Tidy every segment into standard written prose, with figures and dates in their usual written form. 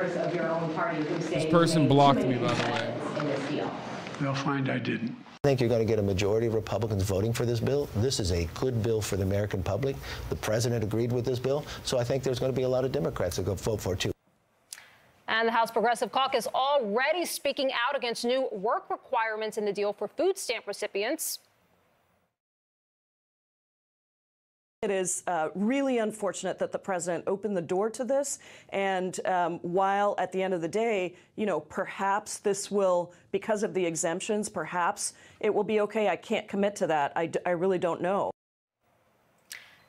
members of your own party who say this person blocked me, by the way. In this deal. They'll find I didn't. I think you're going to get a majority of Republicans voting for this bill. This is a good bill for the American public. The president agreed with this bill, so I think there's going to be a lot of Democrats that go vote for it, too. And the House Progressive Caucus already speaking out against new work requirements in the deal for food stamp recipients. It is really unfortunate that the president opened the door to this. And while at the end of the day, you know, perhaps this will, because of the exemptions, perhaps it will be okay. I can't commit to that. I really don't know.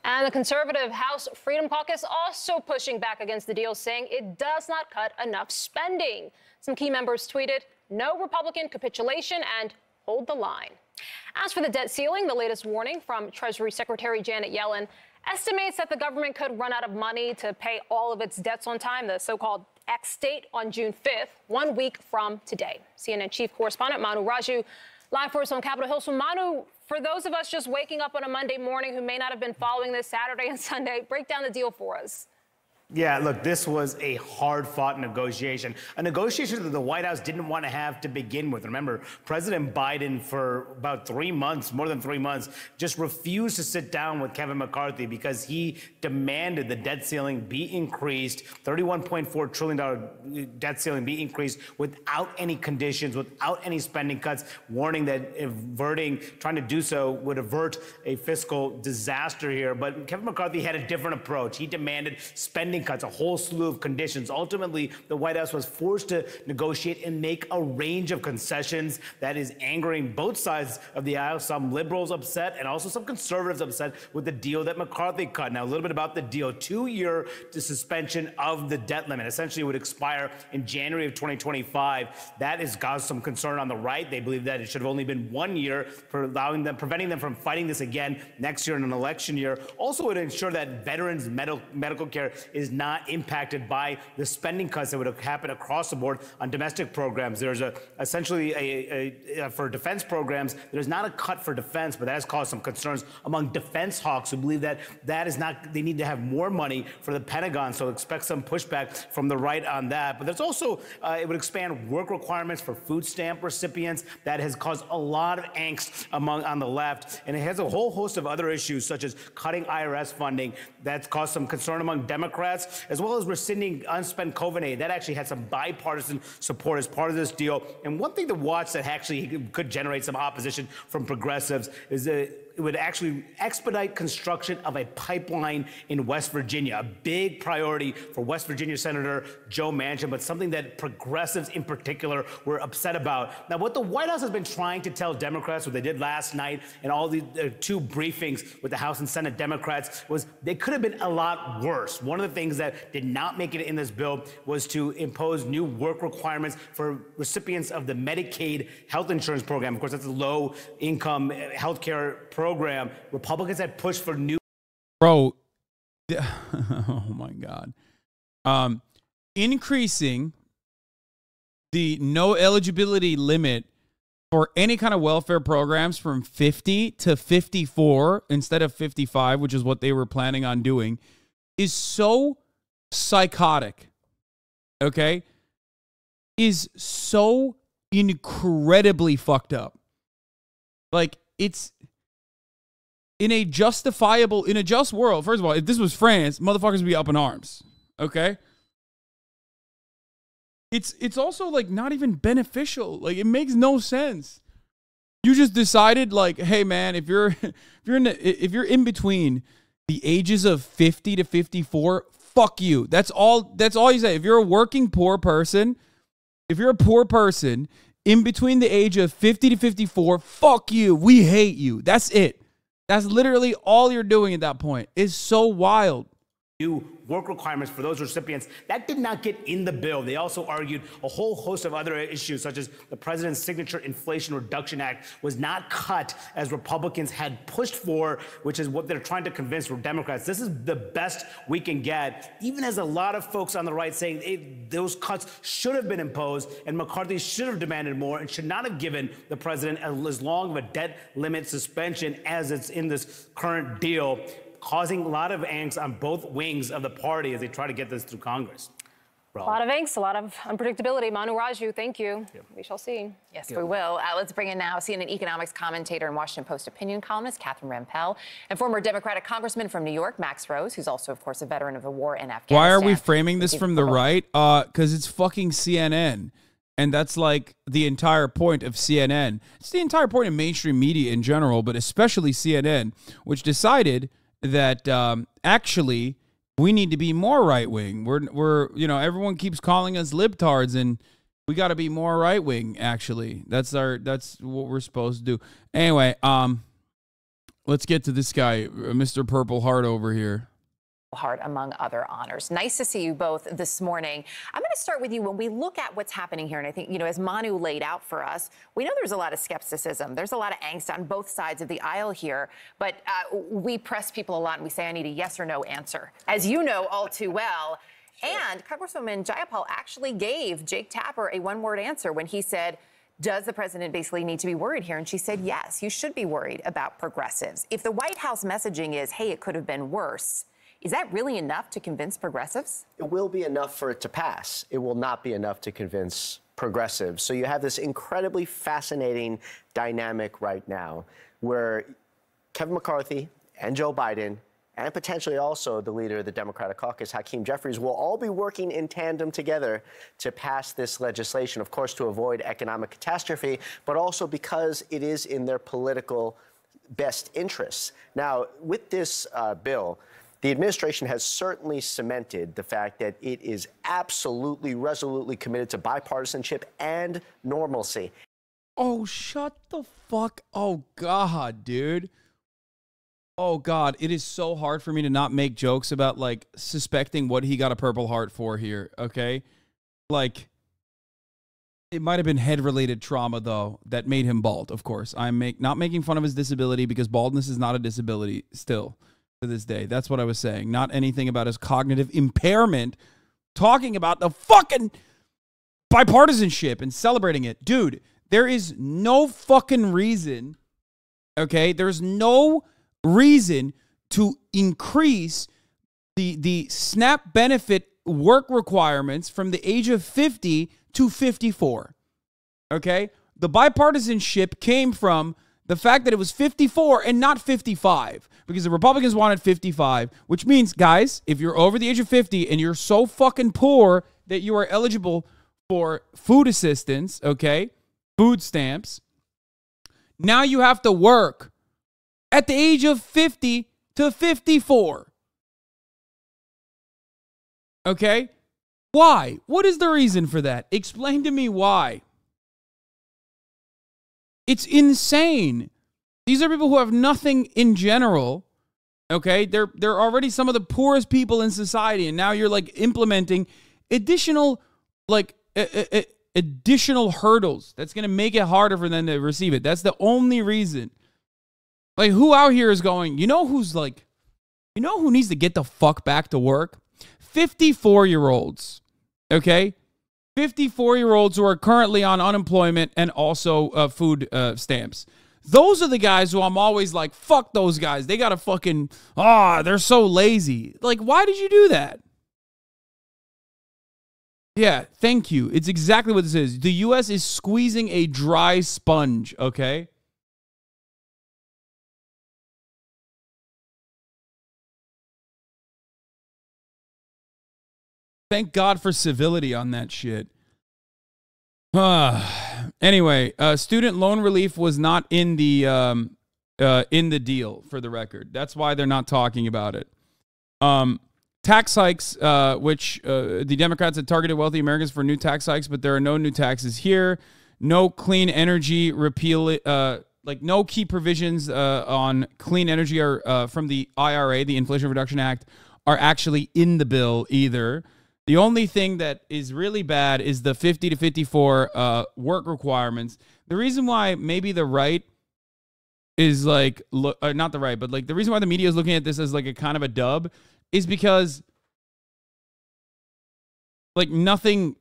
And the conservative House Freedom Caucus also pushing back against the deal, saying it does not cut enough spending. Some key members tweeted, "No Republican capitulation," and "Hold the line." As for the debt ceiling, the latest warning from Treasury Secretary Janet Yellen estimates that the government could run out of money to pay all of its debts on time, the so-called X date, on June 5th, 1 week from today. CNN chief correspondent Manu Raju live for us on Capitol Hill. So Manu, for those of us just waking up on a Monday morning who may not have been following this Saturday and Sunday, break down the deal for us. Yeah, look, this was a hard-fought negotiation, a negotiation that the White House didn't want to have to begin with. Remember, President Biden, for about 3 months, more than 3 months, just refused to sit down with Kevin McCarthy because he demanded the debt ceiling be increased, $31.4 trillion debt ceiling be increased without any conditions, without any spending cuts, warning that trying to do so would avert a fiscal disaster here. But Kevin McCarthy had a different approach. He demanded spending cuts, a whole slew of conditions. Ultimately, the White House was forced to negotiate and make a range of concessions that is angering both sides of the aisle. Some liberals upset and also some conservatives upset with the deal that McCarthy cut. Now, a little bit about the deal. 2-year suspension of the debt limit essentially would expire in January of 2025. That has caused some concern on the right. They believe that it should have only been 1 year for preventing them from fighting this again next year in an election year. Also would ensure that veterans' medical care is not impacted by the spending cuts that would have happened across the board on domestic programs. There's essentially for defense programs, there's not a cut for defense, but that has caused some concerns among defense hawks who believe that is not, they need to have more money for the Pentagon. So expect some pushback from the right on that. But there's also, it would expand work requirements for food stamp recipients. That has caused a lot of angst on the left. And it has a whole host of other issues, such as cutting IRS funding. That's caused some concern among Democrats, as well as rescinding unspent COVID aid. That actually had some bipartisan support as part of this deal. And one thing to watch that actually could generate some opposition from progressives is that it would actually expedite construction of a pipeline in West Virginia, a big priority for West Virginia Senator Joe Manchin, but something that progressives in particular were upset about. Now, what the White House has been trying to tell Democrats, what they did last night and all the 2 briefings with the House and Senate Democrats, was they could have been a lot worse. One of the things that did not make it in this bill was to impose new work requirements for recipients of the Medicaid health insurance program. Of course, that's a low-income health care program. Republicans had pushed for new. Bro, oh my God. Increasing the no eligibility limit for any kind of welfare programs from 50 to 54 instead of 55, which is what they were planning on doing, is so psychotic. Okay? Is so incredibly fucked up. Like, it's in a just world. First of all, if this was France, motherfuckers would be up in arms. Okay? It's also like not even beneficial. Like, it makes no sense. You just decided, like, hey man, if you're in between the ages of 50 to 54, fuck you. That's all you say. If you're a working poor person, if you're a poor person in between the age of 50 to 54, fuck you. We hate you. That's it. That's literally all you're doing at that point. It's so wild. New work requirements for those recipients. That did not get in the bill. They also argued a whole host of other issues, such as the president's signature Inflation Reduction Act was not cut as Republicans had pushed for, which is what they're trying to convince Democrats. This is the best we can get, even as a lot of folks on the right saying those cuts should have been imposed and McCarthy should have demanded more and should not have given the president as long of a debt limit suspension as it's in this current deal, causing a lot of angst on both wings of the party as they try to get this through Congress. A lot of angst, a lot of unpredictability. Manu Raju, thank you. We shall see. Yes, we will. Let's bring in now CNN economics commentator and Washington Post opinion columnist Catherine Rampell and former Democratic congressman from New York, Max Rose, who's also, of course, a veteran of the war in Afghanistan. Why are we framing this from the right? Because it's fucking CNN. And that's like the entire point of CNN. It's the entire point of mainstream media in general, but especially CNN, which decided that actually we need to be more right wing. We're everyone keeps calling us libtards, and we got to be more right wing. Actually, that's what we're supposed to do. Anyway, let's get to this guy, Mr. Purple Heart over here. Heart, among other honors. Nice to see you both this morning. I'm going to start with you. When we look at what's happening here, and I think, as Manu laid out for us, we know there's a lot of skepticism. There's a lot of angst on both sides of the aisle here, but we press people a lot and we say, I need a yes or no answer, as you know all too well. And Congresswoman Jayapal actually gave Jake Tapper a one-word answer when he said, does the president basically need to be worried here? And she said, yes, you should be worried about progressives. If the White House messaging is, hey, it could have been worse, is that really enough to convince progressives? It will be enough for it to pass. It will not be enough to convince progressives. So you have this incredibly fascinating dynamic right now where Kevin McCarthy and Joe Biden and potentially also the leader of the Democratic caucus, Hakeem Jeffries, will all be working in tandem together to pass this legislation, of course, to avoid economic catastrophe, but also because it is in their political best interests. Now, with this bill, the administration has certainly cemented the fact that it is absolutely, resolutely committed to bipartisanship and normalcy. Oh, shut the fuck. Oh, God, dude. Oh, God. It is so hard for me to not make jokes about, like, suspecting what he got a Purple Heart for here, okay? Like, it might have been head-related trauma, though, that made him bald, of course. I'm not making fun of his disability because baldness is not a disability still. To this day. That's what I was saying. Not anything about his cognitive impairment. Talking about the fucking bipartisanship and celebrating it. Dude, there is no fucking reason, okay? There's no reason to increase the SNAP benefit work requirements from the age of 50 to 54, okay? The bipartisanship came from the fact that it was 54 and not 55, because the Republicans wanted 55, which means, guys, if you're over the age of 50 and you're so fucking poor that you are eligible for food assistance, okay, food stamps, now you have to work at the age of 50 to 54. Okay? Why? What is the reason for that? Explain to me why. It's insane. These are people who have nothing in general. Okay, they're already some of the poorest people in society, and now you're like implementing additional additional hurdles that's going to make it harder for them to receive it. That's the only reason. Like, who out here is going, you know who needs to get the fuck back to work? 54-year-olds. Okay? 54-year-olds who are currently on unemployment and also food stamps. Those are the guys who I'm always like, fuck those guys. They got to fucking, they're so lazy. Like, why did you do that? Yeah, thank you. It's exactly what this is. The U.S. is squeezing a dry sponge, okay? Thank God for civility on that shit. Anyway, student loan relief was not in the deal, for the record. That's why they're not talking about it. Tax hikes, which the Democrats had targeted wealthy Americans for new tax hikes, but there are no new taxes here. No clean energy repeal, no key provisions on clean energy are from the IRA, the Inflation Reduction Act, are actually in the bill either. The only thing that is really bad is the 50 to 54 work requirements. The reason why maybe the right is like, not the right, but like the reason why the media is looking at this as like a kind of a dub is because like nothing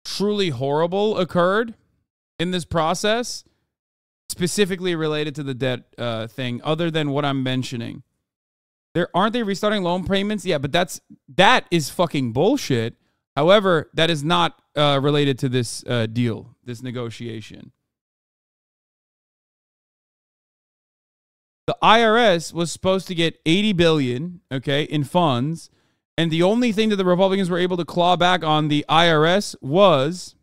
truly horrible occurred in this process, specifically related to the debt thing, other than what I'm mentioning. Aren't they restarting loan payments? Yeah, but that is fucking bullshit. However, that is not related to this deal, this negotiation. The IRS was supposed to get $80 billion, okay, in funds, and the only thing that the Republicans were able to claw back on the IRS was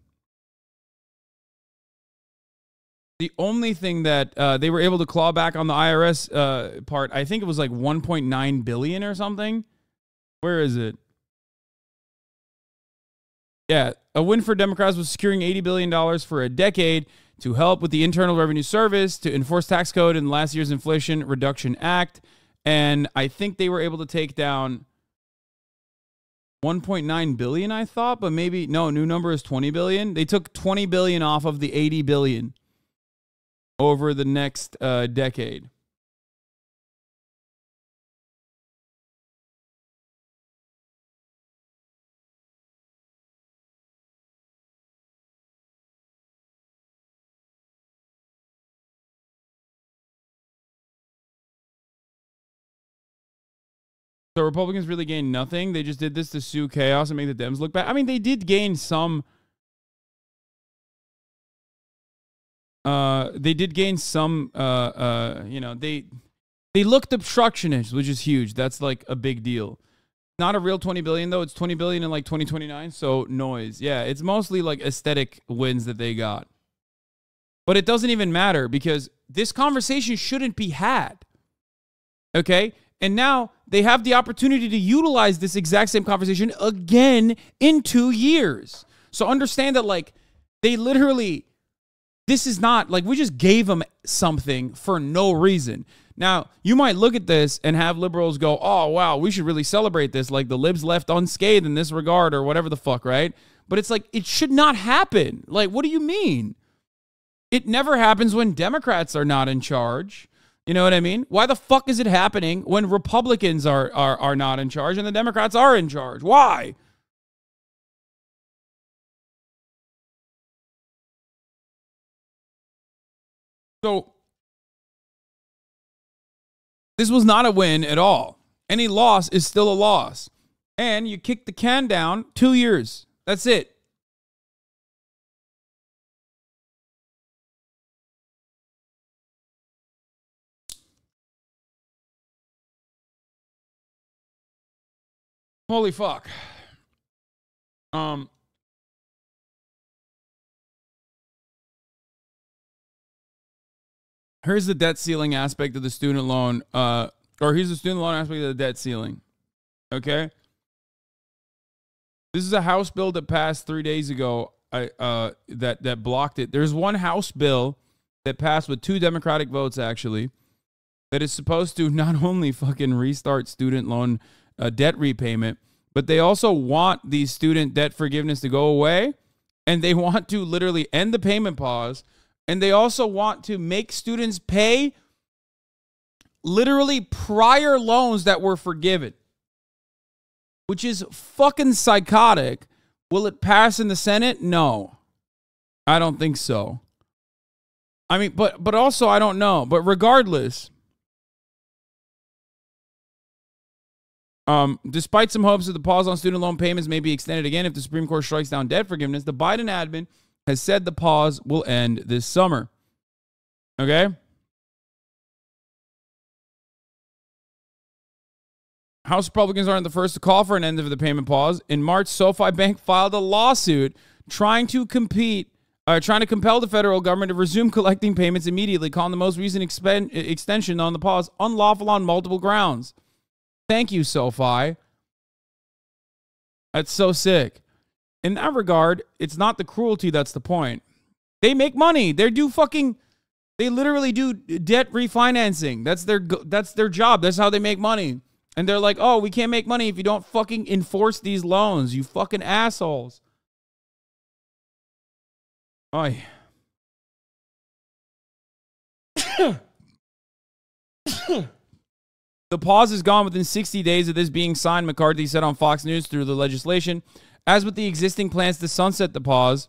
the only thing that they were able to claw back on the IRS part. I think it was like $1.9 billion or something. Where is it? Yeah, a win for Democrats was securing $80 billion for a decade to help with the Internal Revenue Service, to enforce tax code in last year's Inflation Reduction Act. And I think they were able to take down 1.9 billion, I thought, but maybe, no, new number is 20 billion. They took 20 billion off of the 80 billion over the next decade. So Republicans really gained nothing. They just did this to sue chaos and make the Dems look bad. I mean, they did gain some. They did gain some. You know, they looked obstructionist, which is huge. That's like a big deal. Not a real 20 billion though. It's 20 billion in like 2029. So noise. Yeah, it's mostly like aesthetic wins that they got. But it doesn't even matter because this conversation shouldn't be had. Okay? And now they have the opportunity to utilize this exact same conversation again in 2 years. So understand that, like, they literally, this is not, like, we just gave them something for no reason. Now, you might look at this and have liberals go, oh, wow, we should really celebrate this. Like, the libs left unscathed in this regard or whatever the fuck, right? But it's like, it should not happen. Like, what do you mean? It never happens when Democrats are not in charge. You know what I mean? Why the fuck is it happening when Republicans are not in charge and the Democrats are in charge? Why? So, this was not a win at all. Any loss is still a loss. And you kick the can down 2 years. That's it. Holy fuck. Here's the debt ceiling aspect of the student loan, or here's the student loan aspect of the debt ceiling. Okay? This is a House bill that passed 3 days ago that blocked it. There's one House bill that passed with 2 Democratic votes, actually, that is supposed to not only fucking restart student loan debt repayment, but they also want the student debt forgiveness to go away, and they want to literally end the payment pause, and they also want to make students pay literally prior loans that were forgiven, which is fucking psychotic. Will it pass in the Senate? No, I don't think so. I mean, but also I don't know. But regardless, despite some hopes that the pause on student loan payments may be extended again if the Supreme Court strikes down debt forgiveness, the Biden admin has said the pause will end this summer. Okay? House Republicans aren't the first to call for an end of the payment pause. In March, SoFi Bank filed a lawsuit trying to compel the federal government to resume collecting payments immediately, calling the most recent extension on the pause unlawful on multiple grounds. Thank you, SoFi. That's so sick. In that regard, it's not the cruelty that's the point. They make money. They literally do debt refinancing. That's their job. That's how they make money. And they're like, oh, we can't make money if you don't fucking enforce these loans, you fucking assholes. Oy. The pause is gone within 60 days of this being signed, McCarthy said on Fox News through the legislation. As with the existing plans to sunset the pause,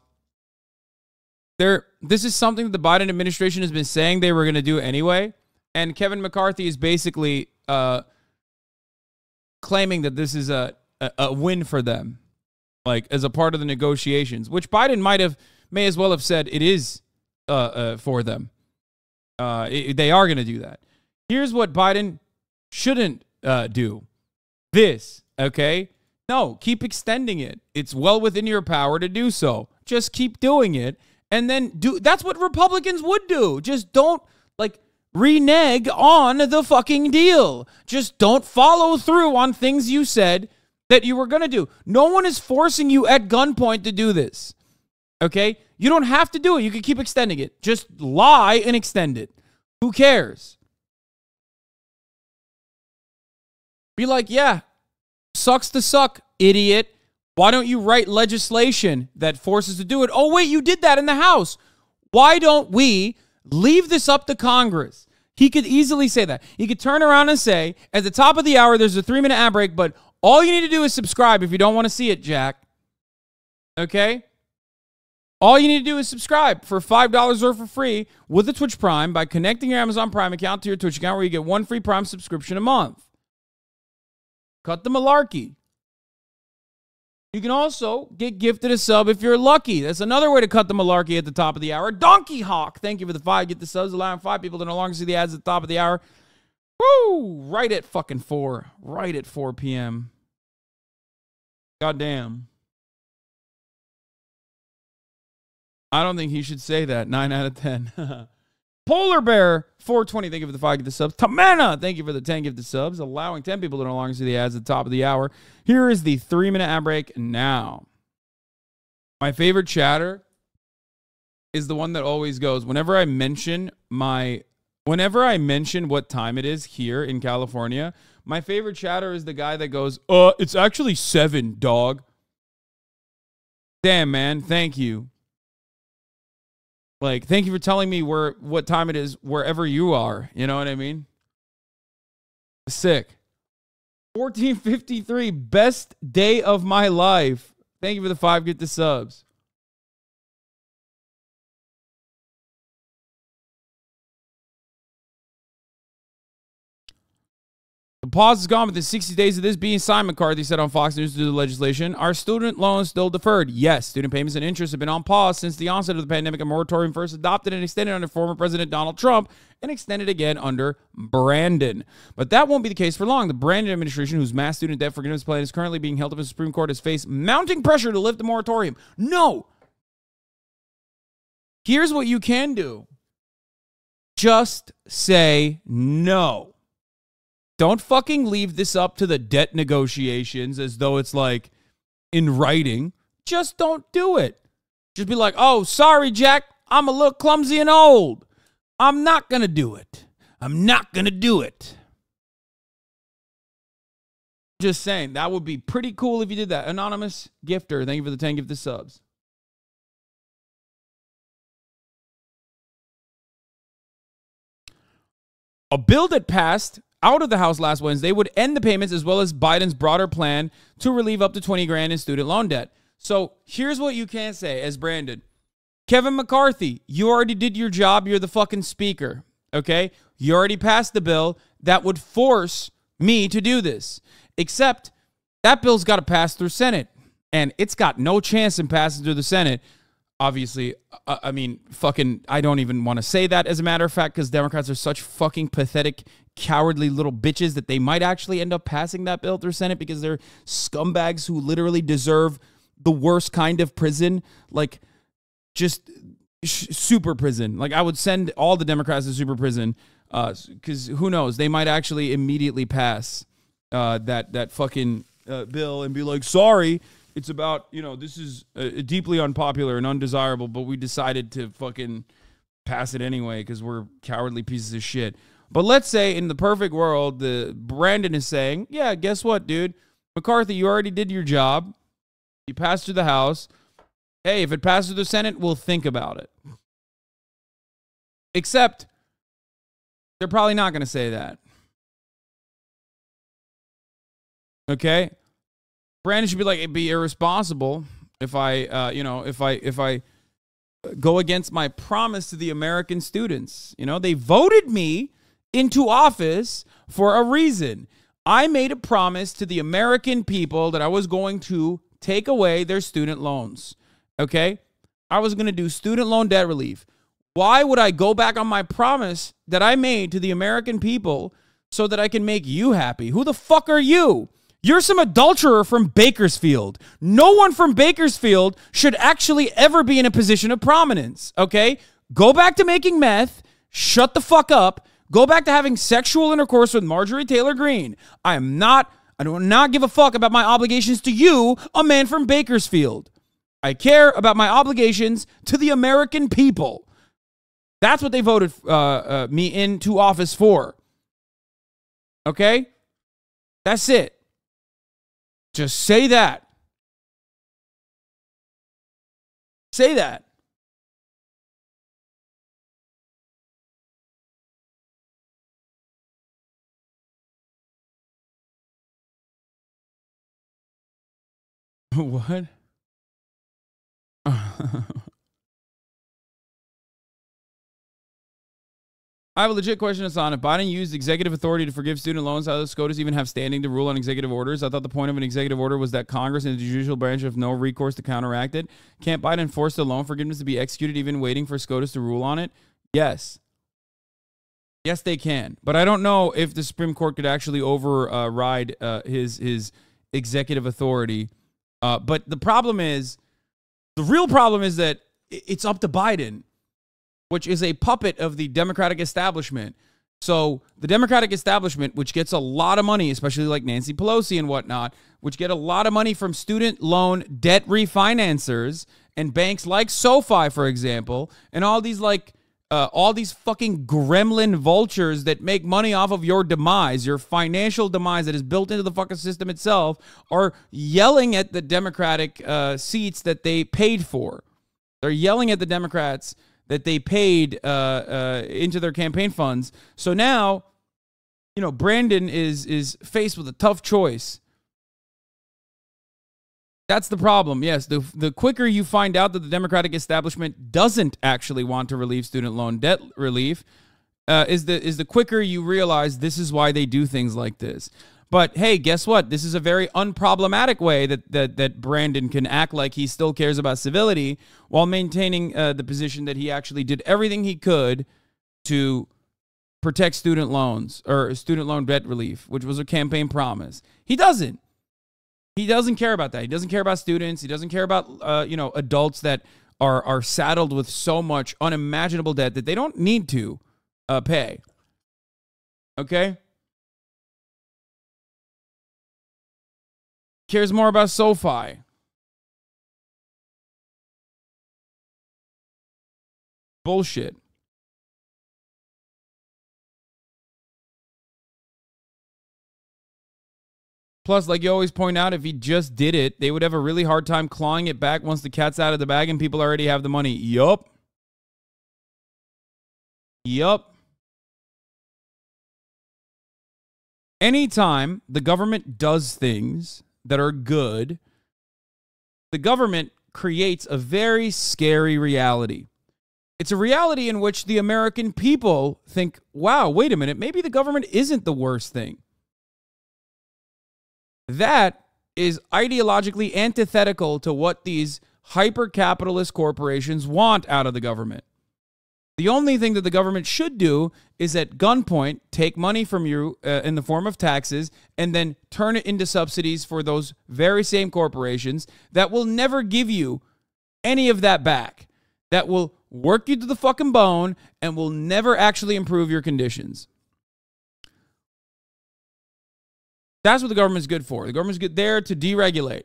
this is something that the Biden administration has been saying they were going to do anyway. And Kevin McCarthy is basically claiming that this is a win for them. like as a part of the negotiations, which Biden may as well have said it is for them. They are going to do that. Here's what Biden shouldn't do. This, okay? No, keep extending it. It's well within your power to do so. Just keep doing it. And then that's what Republicans would do. Just don't renege on the fucking deal. Just don't follow through on things you said that you were going to do. No one is forcing you at gunpoint to do this. Okay? You don't have to do it. You can keep extending it. Just lie and extend it. Who cares? Be like, yeah, sucks to suck, idiot. Why don't you write legislation that forces to do it? Oh, wait, you did that in the House. Why don't we leave this up to Congress? He could easily say that. He could turn around and say, at the top of the hour, there's a 3-minute ad break, but all you need to do is subscribe if you don't want to see it, Jack. Okay? All you need to do is subscribe for $5 or for free with the Twitch Prime by connecting your Amazon Prime account to your Twitch account where you get 1 free Prime subscription a month. Cut the malarkey. You can also get gifted a sub if you're lucky. That's another way to cut the malarkey at the top of the hour. Donkey Hawk, thank you for the 5. Get the subs, allowing 5 people to no longer see the ads at the top of the hour. Woo! Right at fucking 4. Right at 4 p.m. Goddamn. I don't think he should say that. 9 out of 10. Polar Bear 420, thank you for the 5 gifted subs. Tamana, thank you for the 10 gifted subs, allowing 10 people to no longer see the ads at the top of the hour. Here is the 3-minute ad break now. My favorite chatter is the one that always goes, whenever I mention what time it is here in California, my favorite chatter is the guy that goes, it's actually 7, dog. Damn, man, thank you. Like, thank you for telling me what time it is wherever you are. You know what I mean? Sick. 1453, best day of my life. Thank you for the 5 get the subs. The pause is gone within 60 days of this being signed, McCarthy said on Fox News to do the legislation. Are student loans still deferred? Yes. Student payments and interest have been on pause since the onset of the pandemic. A moratorium first adopted and extended under former President Donald Trump and extended again under Brandon. But that won't be the case for long. The Brandon administration, whose mass student debt forgiveness plan is currently being held up in the Supreme Court, has faced mounting pressure to lift the moratorium. No. Here's what you can do. Just say no. Don't fucking leave this up to the debt negotiations as though it's like in writing. Just don't do it. Just be like, oh, sorry, Jack. I'm a little clumsy and old. I'm not going to do it. I'm not going to do it. Just saying, that would be pretty cool if you did that. Anonymous gifter, thank you for the 10 gifted subs. A bill that passed out of the House last Wednesday would end the payments as well as Biden's broader plan to relieve up to $20,000 in student loan debt. So here's what you can say as Brandon. Kevin McCarthy, you already did your job. You're the fucking speaker, okay? You already passed the bill that would force me to do this. Except that bill's got to pass through Senate, and it's got no chance in passing through the Senate. Obviously, I mean, fucking, I don't even want to say that as a matter of fact, because Democrats are such fucking pathetic, cowardly little bitches that they might actually end up passing that bill through Senate because they're scumbags who literally deserve the worst kind of prison, like just super prison. Like, I would send all the Democrats to super prison because who knows, they might actually immediately pass that fucking bill and be like, sorry, it's about, you know, this is deeply unpopular and undesirable, but we decided to fucking pass it anyway because we're cowardly pieces of shit. But let's say in the perfect world, Brandon is saying, yeah, guess what, dude? McCarthy, you already did your job. You passed through the House. Hey, if it passes through the Senate, we'll think about it. Except they're probably not going to say that. Okay? Brandon should be like, it'd be irresponsible if I, if I go against my promise to the American students. You know, they voted me into office for a reason. I made a promise to the American people that I was going to take away their student loans. Okay? I was going to do student loan debt relief. Why would I go back on my promise that I made to the American people so that I can make you happy? Who the fuck are you? You're some adulterer from Bakersfield. No one from Bakersfield should actually ever be in a position of prominence, okay? Go back to making meth. Shut the fuck up. Go back to having sexual intercourse with Marjorie Taylor Greene. I do not give a fuck about my obligations to you, a man from Bakersfield. I care about my obligations to the American people. That's what they voted me into office for. Okay? That's it. Just say that. Say that. What? I have a legit question, Hasan. If Biden used executive authority to forgive student loans, how does SCOTUS even have standing to rule on executive orders? I thought the point of an executive order was that Congress and the judicial branch have no recourse to counteract it. Can't Biden force the loan forgiveness to be executed even waiting for SCOTUS to rule on it? Yes. Yes, they can. But I don't know if the Supreme Court could actually override his executive authority. But the real problem is that it's up to Biden, which is a puppet of the Democratic establishment. So the Democratic establishment, which gets a lot of money, especially like Nancy Pelosi and whatnot, which get a lot of money from student loan debt refinancers and banks like SoFi, for example, and all these fucking gremlin vultures that make money off of your demise, your financial demise that is built into the fucking system itself, are yelling at the Democratic seats that they paid for. They're yelling at the Democrats that they paid into their campaign funds. So now, Brandon is faced with a tough choice. That's the problem. Yes, the quicker you find out that the Democratic establishment doesn't actually want to relieve student loan debt relief, is the quicker you realize this is why they do things like this. But hey, guess what? This is a very unproblematic way that Brandon can act like he still cares about civility while maintaining the position that he actually did everything he could to protect student loans or student loan debt relief, which was a campaign promise. He doesn't. He doesn't care about that. He doesn't care about students. He doesn't care about adults that are saddled with so much unimaginable debt that they don't need to pay. Okay? Cares more about SoFi. Bullshit. Plus, like you always point out, if he just did it, they would have a really hard time clawing it back once the cat's out of the bag and people already have the money. Yup. Anytime the government does things that are good, the government creates a very scary reality. It's a reality in which the American people think, wow, wait a minute, maybe the government isn't the worst thing. That is ideologically antithetical to what these hyper-capitalist corporations want out of the government. The only thing that the government should do is at gunpoint take money from you in the form of taxes and then turn it into subsidies for those very same corporations that will never give you any of that back, that will work you to the fucking bone and will never actually improve your conditions. That's what the government's good for. The government's good there to deregulate.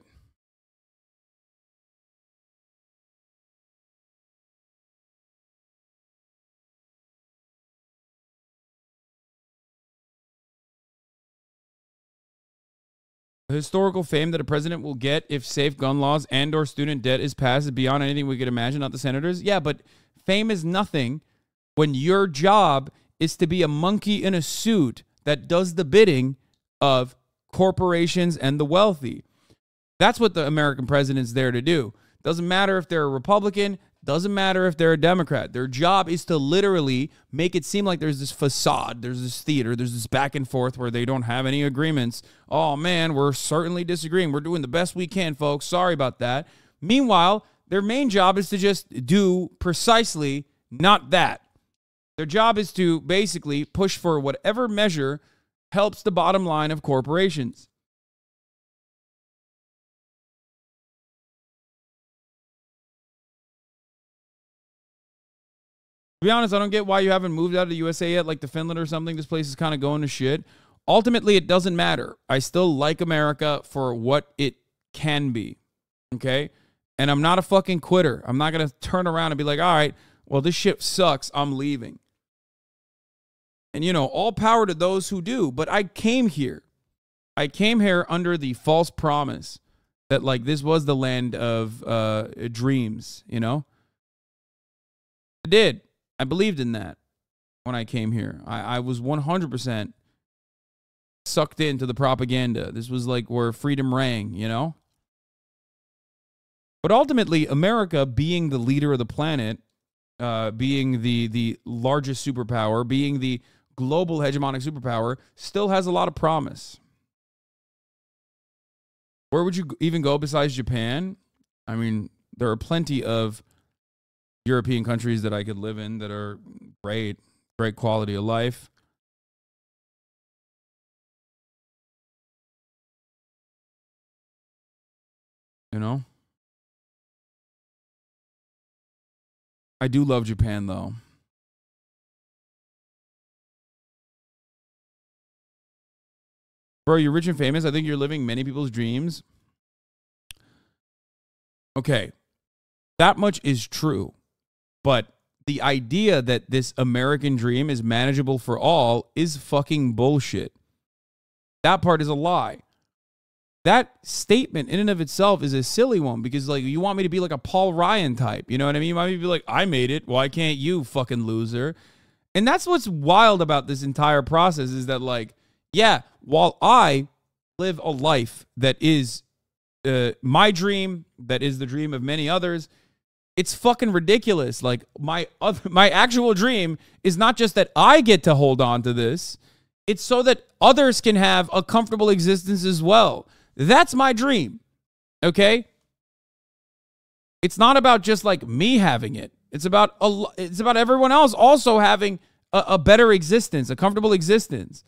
The historical fame that a president will get if safe gun laws and or student debt is passed is beyond anything we could imagine, not the senators. Yeah, but fame is nothing when your job is to be a monkey in a suit that does the bidding of corporations and the wealthy. That's what the American president's there to do. Doesn't matter if they're a Republican, Doesn't matter if they're a Democrat. Their job is to literally make it seem like there's this facade, there's this theater, there's this back and forth where they don't have any agreements. Oh, man, we're certainly disagreeing. We're doing the best we can, folks. Sorry about that. Meanwhile, their main job is to just do precisely not that. Their job is to basically push for whatever measure helps the bottom line of corporations. To be honest, I don't get why you haven't moved out of the USA yet, like to Finland or something. This place is kind of going to shit. Ultimately, it doesn't matter. I still like America for what it can be, okay? And I'm not a fucking quitter. I'm not going to turn around and be like, all right, well, this shit sucks. I'm leaving. And, you know, all power to those who do. But I came here. I came here under the false promise that, like, this was the land of dreams, you know? I did. I believed in that when I came here. I was 100% sucked into the propaganda. This was like where freedom rang, you know? But ultimately, America being the leader of the planet, being the largest superpower, being the global hegemonic superpower, still has a lot of promise. Where would you even go besides Japan? I mean, there are plenty of European countries that I could live in that are great quality of life. You know? I do love Japan, though. Bro, you're rich and famous. I think you're living many people's dreams. Okay. That much is true. But the idea that this American dream is manageable for all is fucking bullshit. That part is a lie. That statement in and of itself is a silly one because, like, you want me to be like a Paul Ryan type. You know what I mean? You want me to be like, I made it. Why can't you, fucking loser? And that's what's wild about this entire process is that, like, yeah, while I live a life that is my dream, that is the dream of many others, it's fucking ridiculous. Like, my actual dream is not just that I get to hold on to this. It's so that others can have a comfortable existence as well. That's my dream. Okay? It's not about just like me having it. It's about everyone else also having a better existence, a comfortable existence.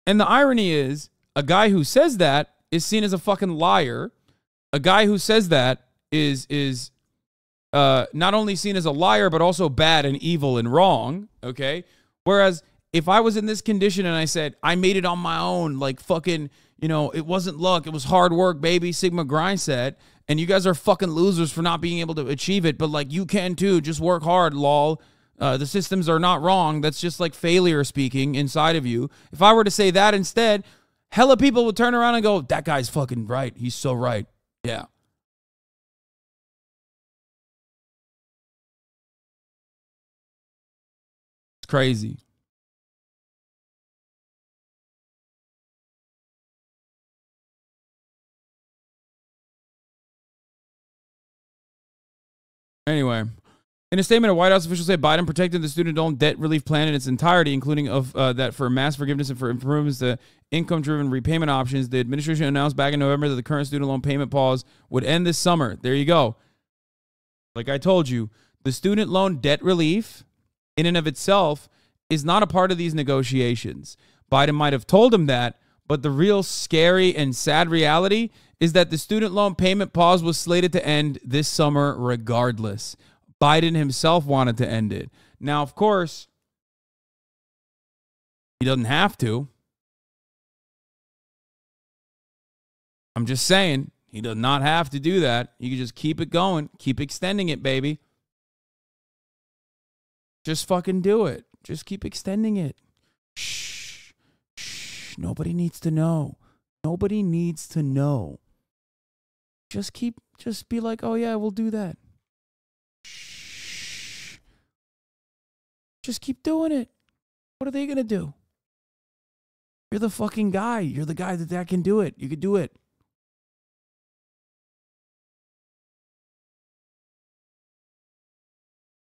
And the irony is, a guy who says that is seen as a fucking liar. A guy who says that is not only seen as a liar, but also bad and evil and wrong, okay? Whereas if I was in this condition and I said, I made it on my own, like fucking, you know, it wasn't luck, it was hard work, baby, Sigma grind set, and you guys are fucking losers for not being able to achieve it, but like you can too, just work hard, lol. The systems are not wrong. That's just like failure speaking inside of you. If I were to say that instead, hella people would turn around and go, that guy's fucking right. He's so right. Yeah. It's crazy. Anyway. In a statement, a White House official said Biden protected the student loan debt relief plan in its entirety, including of that for mass forgiveness and for improvements to income-driven repayment options. The administration announced back in November that the current student loan payment pause would end this summer. There you go. Like I told you, the student loan debt relief in and of itself is not a part of these negotiations. Biden might have told him that, but the real scary and sad reality is that the student loan payment pause was slated to end this summer regardless. Biden himself wanted to end it. Now, of course, he doesn't have to. I'm just saying, he does not have to do that. You can just keep it going. Keep extending it, baby. Just fucking do it. Just keep extending it. Shh. Shh. Nobody needs to know. Nobody needs to know. Just be like, oh yeah, we'll do that. Just keep doing it. What are they going to do? You're the fucking guy. You're the guy that can do it. You can do it.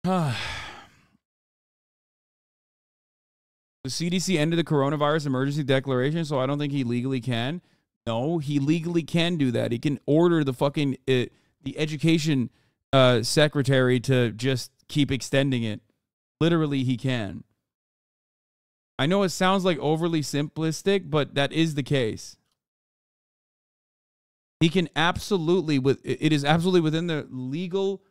The CDC ended the coronavirus emergency declaration, so I don't think he legally can. No, he legally can do that. He can order the fucking the education secretary to just keep extending it. Literally, he can. I know it sounds like overly simplistic, but that is the case. He can absolutely, it is absolutely within the legal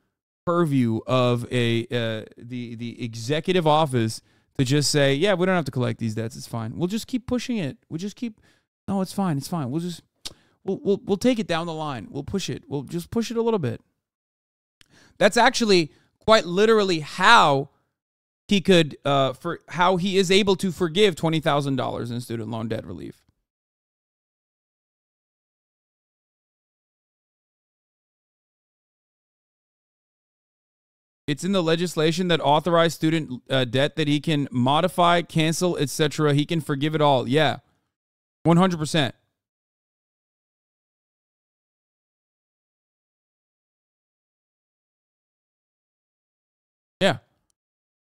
purview of the executive office to just say, yeah, we don't have to collect these debts. It's fine. We'll just keep pushing it. We'll just keep, no, it's fine. It's fine. We'll take it down the line. We'll push it. We'll just push it a little bit. That's actually quite literally how he could, for how he is able to forgive $20,000 in student loan debt relief. It's in the legislation that authorized student debt that he can modify, cancel, etc. He can forgive it all. Yeah, 100%. Yeah.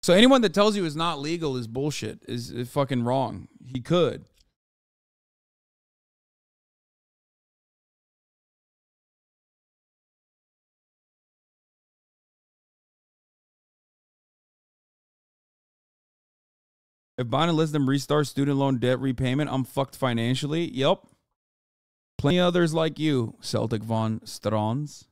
So anyone that tells you it's not legal is bullshit, is fucking wrong. He could. If Biden lets them restart student loan debt repayment, I'm fucked financially. Yep. Plenty others like you, Celtic von Strons.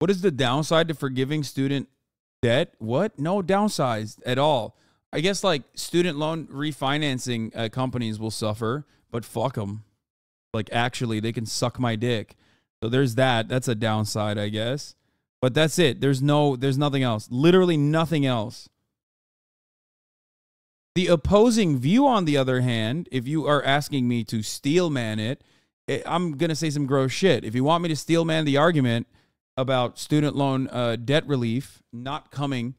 What is the downside to forgiving student debt? What? No downside at all. I guess like student loan refinancing companies will suffer, but fuck them. Like actually, they can suck my dick. So there's that. That's a downside, I guess. But that's it. There's nothing else. Literally nothing else. The opposing view, on the other hand, if you are asking me to steelman it, I'm going to say some gross shit. If you want me to steelman the argument about student loan debt relief not coming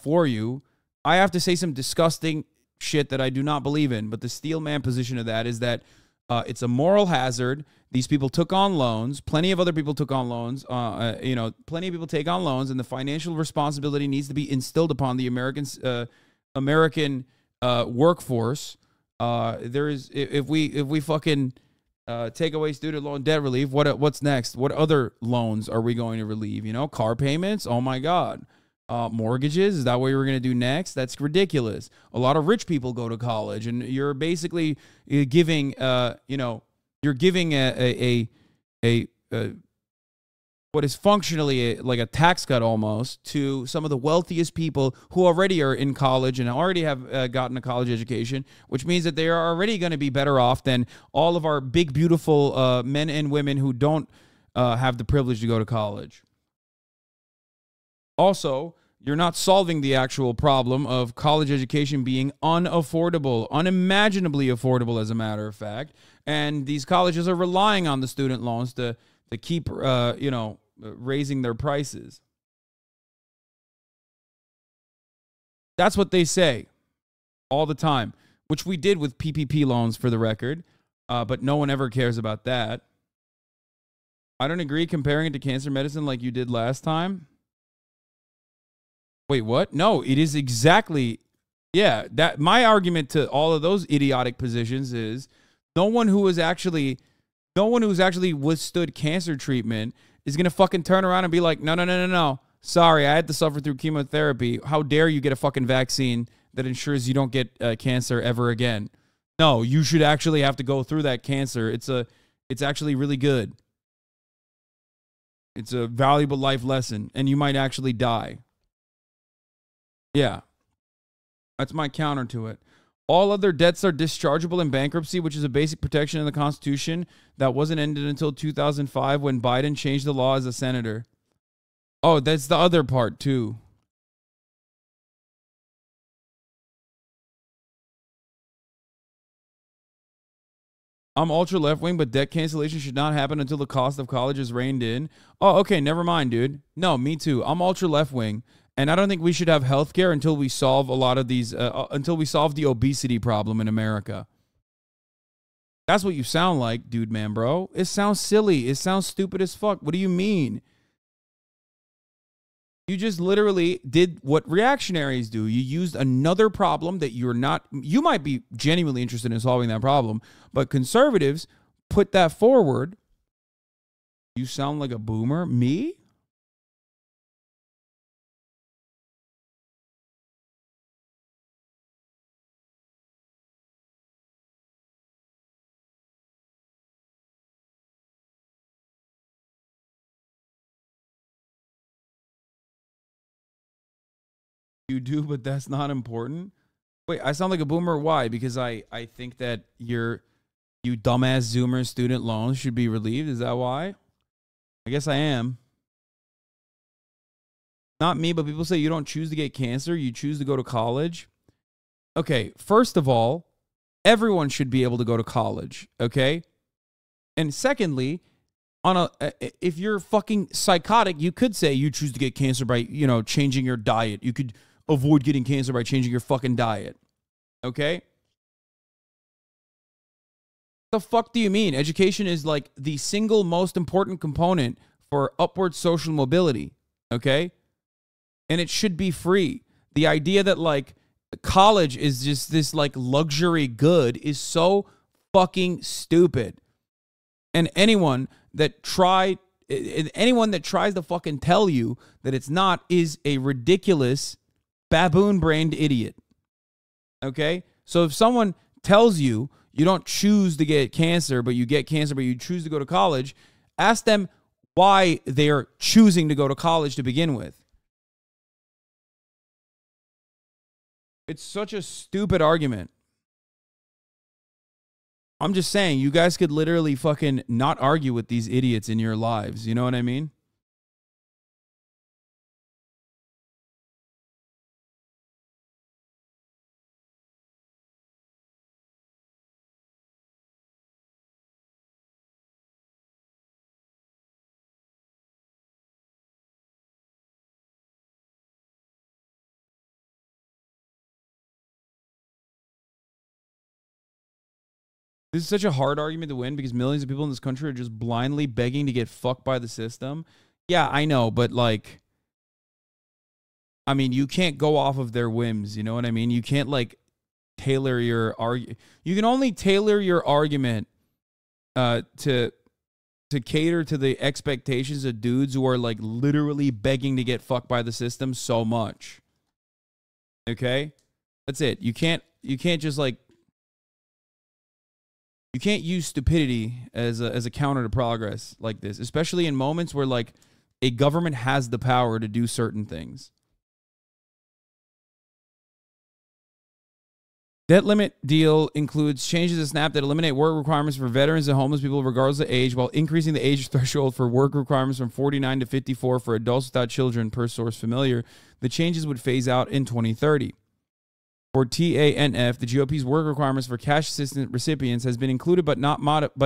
for you, I have to say some disgusting shit that I do not believe in. But the steelman position of that is that it's a moral hazard. These people took on loans. Plenty of other people took on loans. Plenty of people take on loans, and the financial responsibility needs to be instilled upon the American workforce. If we fucking take away student loan debt relief, what's next? What other loans are we going to relieve? Car payments. Oh my God. Mortgages, is that what we're going to do next? That's ridiculous. A lot of rich people go to college, and you're basically giving, you're giving a what is functionally like a tax cut almost to some of the wealthiest people who already are in college and already have gotten a college education, which means that they are already going to be better off than all of our big, beautiful men and women who don't have the privilege to go to college. Also, you're not solving the actual problem of college education being unaffordable, unimaginably affordable, as a matter of fact. And these colleges are relying on the student loans to keep, raising their prices. That's what they say all the time, which we did with PPP loans, for the record. But no one ever cares about that. I don't agree comparing it to cancer medicine like you did last time. Wait, what? No, it is exactly, yeah. That my argument to all of those idiotic positions is no one who has actually withstood cancer treatment is gonna fucking turn around and be like, no. Sorry, I had to suffer through chemotherapy. How dare you get a fucking vaccine that ensures you don't get cancer ever again? No, you should actually have to go through that cancer. It's actually really good. It's a valuable life lesson, and you might actually die. Yeah, that's my counter to it. All other debts are dischargeable in bankruptcy, which is a basic protection in the Constitution that wasn't ended until 2005 when Biden changed the law as a senator. Oh, that's the other part, too. I'm ultra left-wing, but debt cancellation should not happen until the cost of college is reined in. Oh, okay, never mind, dude. No, me too. I'm ultra left-wing. And I don't think we should have health care until we solve a lot of these, until we solve the obesity problem in America. That's what you sound like, dude, man, bro. It sounds silly. It sounds stupid as fuck. What do you mean? You just literally did what reactionaries do. You used another problem that you might be genuinely interested in solving that problem, but conservatives put that forward. You sound like a boomer? Me? You do, but that's not important. Wait, I sound like a boomer? Why? Because I think that you dumbass Zoomer student loans should be relieved. Is that why? I guess I am. Not me, but people say you don't choose to get cancer. You choose to go to college. Okay, first of all, everyone should be able to go to college, okay? And secondly, if you're fucking psychotic, you could say you choose to get cancer by, changing your diet. You could avoid getting cancer by changing your fucking diet. Okay? The fuck do you mean? Education is like the single most important component for upward social mobility. Okay? And it should be free. The idea that like college is just this like luxury good is so fucking stupid. And anyone that tries to fucking tell you that it's not is a ridiculous baboon-brained idiot. Okay? So if someone tells you you don't choose to get cancer, but you get cancer, but you choose to go to college, ask them why they're choosing to go to college to begin with. It's such a stupid argument. I'm just saying, you guys could literally fucking not argue with these idiots in your lives. You know what I mean? This is such a hard argument to win because millions of people in this country are just blindly begging to get fucked by the system. Yeah, I know, but like, I mean, you can't go off of their whims. You know what I mean? You can't like tailor your argument. You can only tailor your argument to cater to the expectations of dudes who are like literally begging to get fucked by the system so much. Okay? That's it. You can't just like, you can't use stupidity as a counter to progress like this, especially in moments where like a government has the power to do certain things. Debt limit deal includes changes to SNAP that eliminate work requirements for veterans and homeless people regardless of age, while increasing the age threshold for work requirements from 49 to 54 for adults without children, per source familiar. The changes would phase out in 2030. For TANF, the GOP's work requirements for cash assistance recipients has been included but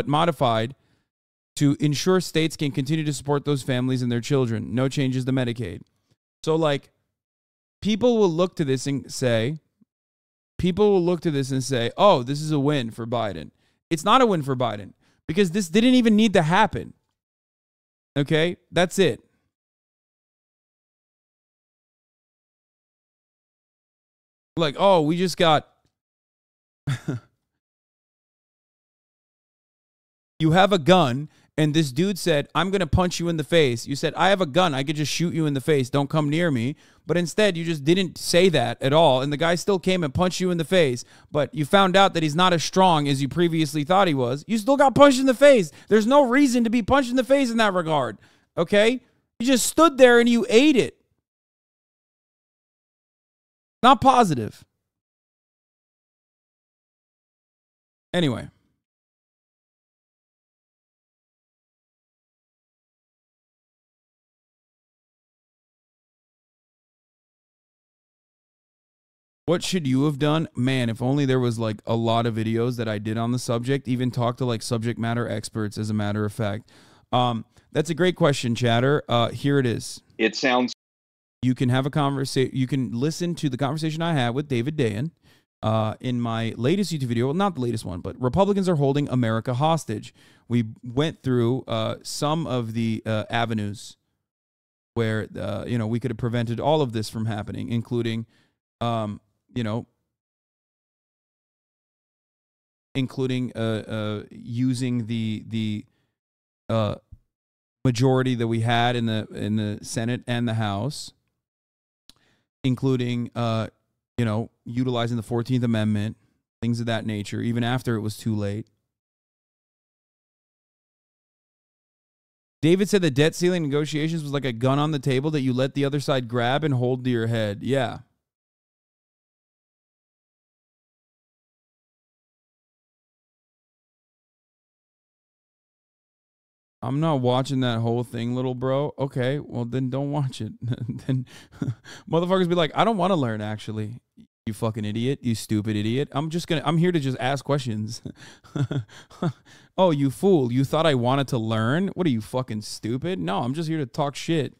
modified to ensure states can continue to support those families and their children. No changes to Medicaid. So, like, people will look to this and say, oh, this is a win for Biden. It's not a win for Biden because this didn't even need to happen. Okay? That's it. Like, oh, we just got... You have a gun, and this dude said, I'm going to punch you in the face. You said, I have a gun. I could just shoot you in the face. Don't come near me. But instead, you just didn't say that at all, and the guy still came and punched you in the face. But you found out that he's not as strong as you previously thought he was. You still got punched in the face. There's no reason to be punched in the face in that regard, okay? You just stood there and you ate it. Not positive. Anyway. What should you have done? Man, if only there was like a lot of videos that I did on the subject, even talk to like subject matter experts, as a matter of fact. That's a great question, chatter. Here it is. It sounds... You can have a conversation. You can listen to the conversation I had with David Dayen. in my latest YouTube video, well, not the latest one, but Republicans are holding America hostage. We went through some of the avenues where, we could have prevented all of this from happening, including, using the majority that we had in the Senate and the House, including utilizing the 14th Amendment, things of that nature, even after it was too late. David said the debt ceiling negotiations was like a gun on the table that you let the other side grab and hold to your head. Yeah. I'm not watching that whole thing, little bro. Okay, well then don't watch it. Then motherfuckers be like, I don't want to learn, actually. You fucking idiot. You stupid idiot. I'm here to just ask questions. Oh, you fool. You thought I wanted to learn? What are you, fucking stupid? No, I'm just here to talk shit.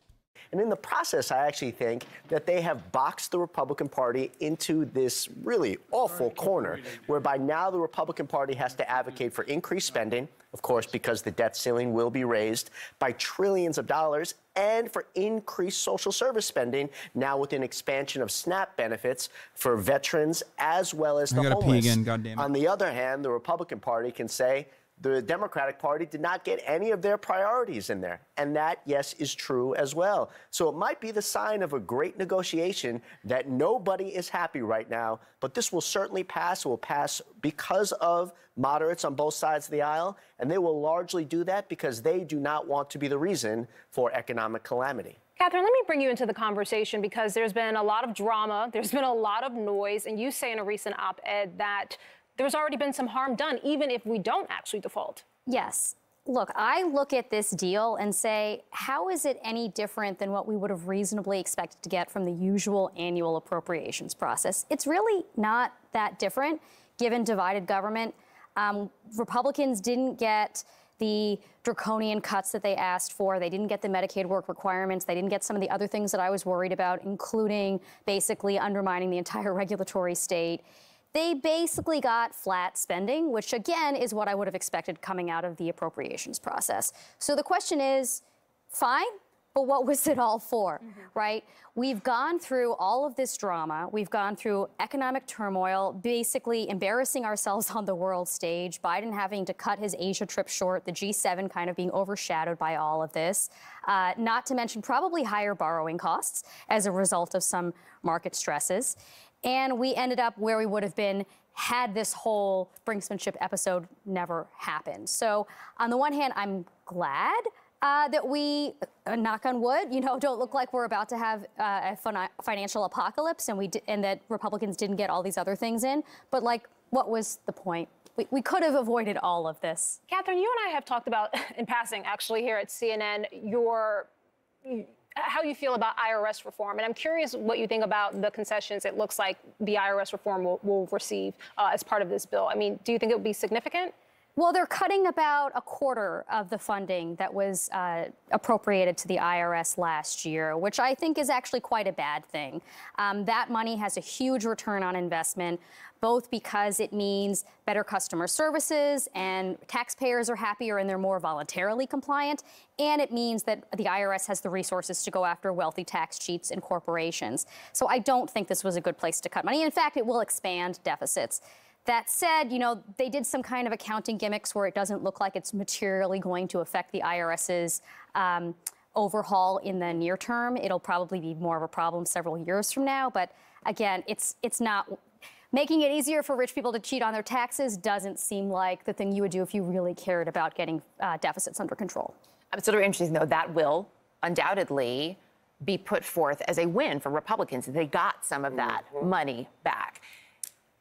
And in the process, I actually think that they have boxed the Republican Party into this really awful corner, whereby now the Republican Party has to advocate for increased spending, of course, because the debt ceiling will be raised by trillions of dollars, and for increased social service spending, now with an expansion of SNAP benefits for veterans as well as the homeless. I gotta pee again, goddammit. On the other hand, the Republican Party can say, the Democratic Party did not get any of their priorities in there. And that, yes, is true as well. So it might be the sign of a great negotiation that nobody is happy right now, but this will certainly pass. It will pass because of moderates on both sides of the aisle, and they will largely do that because they do not want to be the reason for economic calamity. Catherine, let me bring you into the conversation because there's been a lot of drama, there's been a lot of noise, and you say in a recent op-ed that there's already been some harm done, even if we don't actually default. Yes. Look, I look at this deal and say, how is it any different than what we would have reasonably expected to get from the usual annual appropriations process? It's really not that different, given divided government. Republicans didn't get the draconian cuts that they asked for. They didn't get the Medicaid work requirements. They didn't get some of the other things that I was worried about, including basically undermining the entire regulatory state. They basically got flat spending, which again is what I would have expected coming out of the appropriations process. So the question is, fine, but what was it all for, right? We've gone through all of this drama. We've gone through economic turmoil, basically embarrassing ourselves on the world stage, Biden having to cut his Asia trip short, the G7 kind of being overshadowed by all of this, not to mention probably higher borrowing costs as a result of some market stresses. And we ended up where we would have been had this whole brinksmanship episode never happened. So on the one hand, I'm glad that we, knock on wood, don't look like we're about to have a financial apocalypse and that Republicans didn't get all these other things in. But what was the point? We could have avoided all of this. Catherine, you and I have talked about, in passing, actually, here at CNN, how you feel about IRS reform. And I'm curious what you think about the concessions it looks like the IRS reform will receive as part of this bill. I mean, do you think it would be significant? Well, they're cutting about a quarter of the funding that was appropriated to the IRS last year, which I think is actually quite a bad thing. That money has a huge return on investment, both because it means better customer services and taxpayers are happier and they're more voluntarily compliant, and it means that the IRS has the resources to go after wealthy tax cheats and corporations. So I don't think this was a good place to cut money. In fact, it will expand deficits. That said, they did some kind of accounting gimmicks where it doesn't look like it's materially going to affect the IRS's overhaul in the near term. It'll probably be more of a problem several years from now. But again, it's not making it easier for rich people to cheat on their taxes doesn't seem like the thing you would do if you really cared about getting deficits under control. It's sort of interesting, though, that will undoubtedly be put forth as a win for Republicans. They got some of that money back.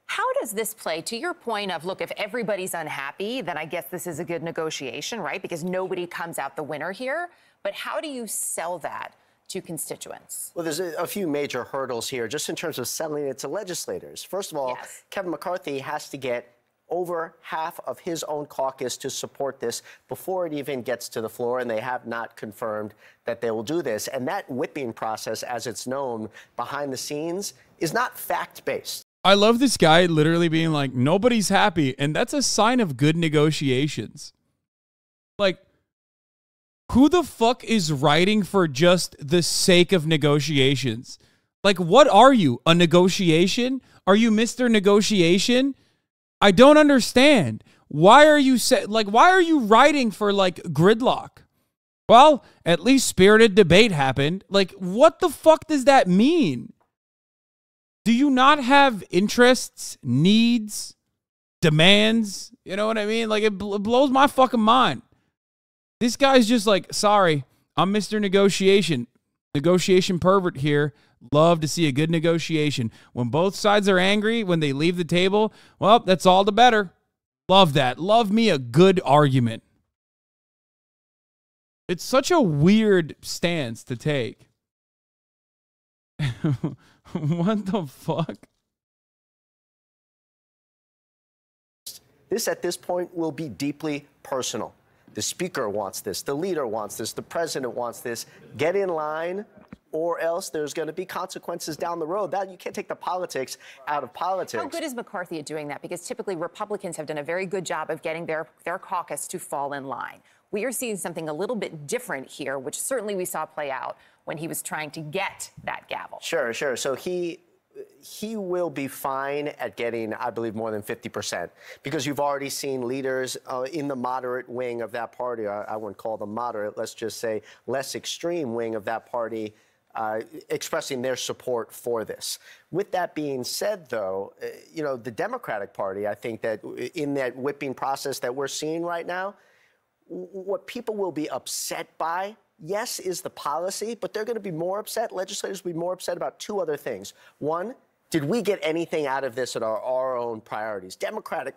How does this play to your point of, look, if everybody's unhappy, then I guess this is a good negotiation, right? Because nobody comes out the winner here. But how do you sell that to constituents? Well, there's a few major hurdles here just in terms of selling it to legislators. First of all, Kevin McCarthy has to get over half of his own caucus to support this before it even gets to the floor, and they have not confirmed that they will do this. And that whipping process, as it's known behind the scenes, is not fact-based. I love this guy literally being like, nobody's happy. And that's a sign of good negotiations. Like, who the fuck is writing for just the sake of negotiations? Like, what are you? A negotiation? Are you Mr. Negotiation? I don't understand. Why are you why are you writing for like gridlock? Well, at least spirited debate happened. Like, what the fuck does that mean? Do you not have interests, needs, demands? You know what I mean? Like, it blows my fucking mind. This guy's just like, sorry, I'm Mr. Negotiation. Negotiation pervert here. Love to see a good negotiation. When both sides are angry, when they leave the table, well, that's all the better. Love that. Love me a good argument. It's such a weird stance to take. What the fuck? This, at this point, will be deeply personal. The speaker wants this. The leader wants this. The president wants this. Get in line, or else there's going to be consequences down the road. That you can't take the politics out of politics. How good is McCarthy at doing that? Because typically Republicans have done a very good job of getting their caucus to fall in line. We are seeing something a little bit different here, which certainly we saw play out when he was trying to get that gavel. Sure. So he will be fine at getting, I believe, more than 50%, because you've already seen leaders in the moderate wing of that party. I wouldn't call them moderate. Let's just say less extreme wing of that party expressing their support for this. With that being said, though, the Democratic Party, I think that in that whipping process that we're seeing right now, what people will be upset by, yes, is the policy, but they're going to be more upset. Legislators will be more upset about two other things. One, did we get anything out of this at our own priorities?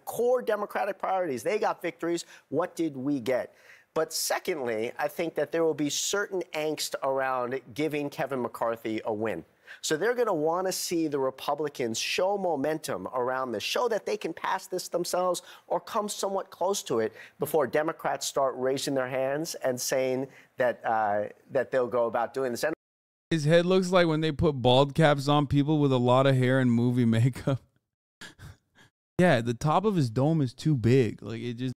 Core Democratic priorities. They got victories. What did we get? But secondly, I think that there will be certain angst around giving Kevin McCarthy a win. So they're going to want to see the Republicans show momentum around this, show that they can pass this themselves or come somewhat close to it before Democrats start raising their hands and saying that that they'll go about doing this. His head looks like when they put bald caps on people with a lot of hair and movie makeup. Yeah, the top of his dome is too big. Like, it just